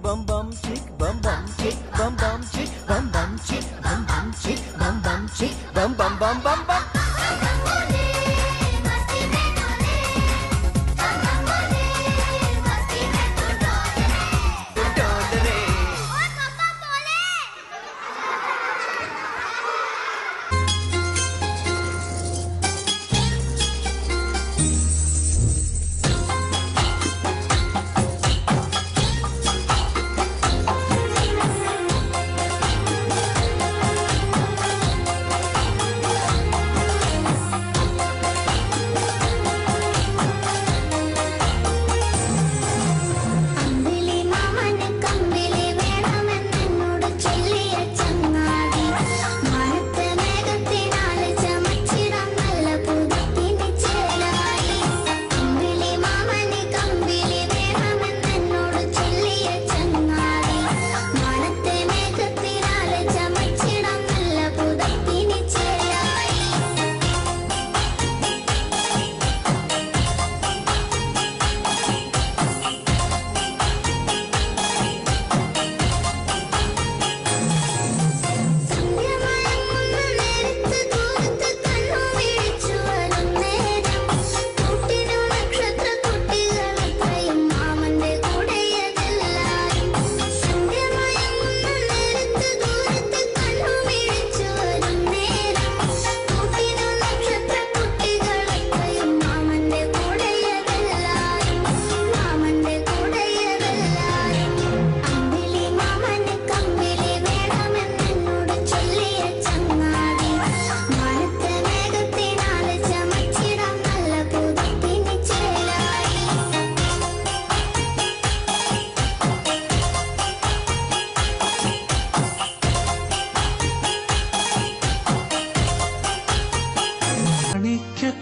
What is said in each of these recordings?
bum bum chick, bum bum chick, bum bum chick, bum bum chick, bum bum chick, bum bum chick, bum bum bum bum bum.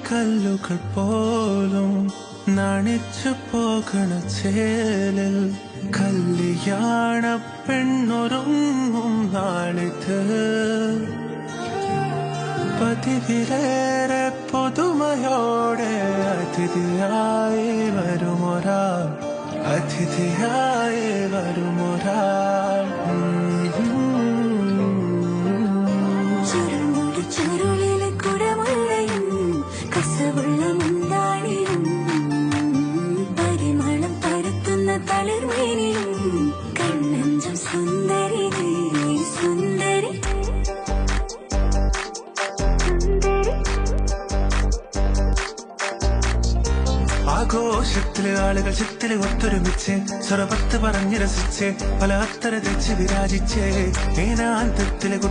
കല്ലുകൾ പോലും നാണിച്ചു പോകണ ചേലിൽ കല്യാണ പെണ്ണൊരുങ്ങും നാളിത് പതിവിലേറെ പുതുമയോടെ അതിഥിയായി വരുമൊരാൾ അതിഥിയായി വരുമൊരാൾ പരിമളം പരത്തുന്ന തളിർമേനിയും കണ്ണഞ്ചം സുന്ദരി സുന്ദരി ആഘോഷത്തിലെ ആളുകൾ ചിത്തിലെ ഒത്തൊരുമിച്ച് സ്വരപത്ത് പറഞ്ഞ് രസിച്ച് പല അത്തര തെച്ച് വിരാജിച്ച് ഏനാന്തത്തിലെ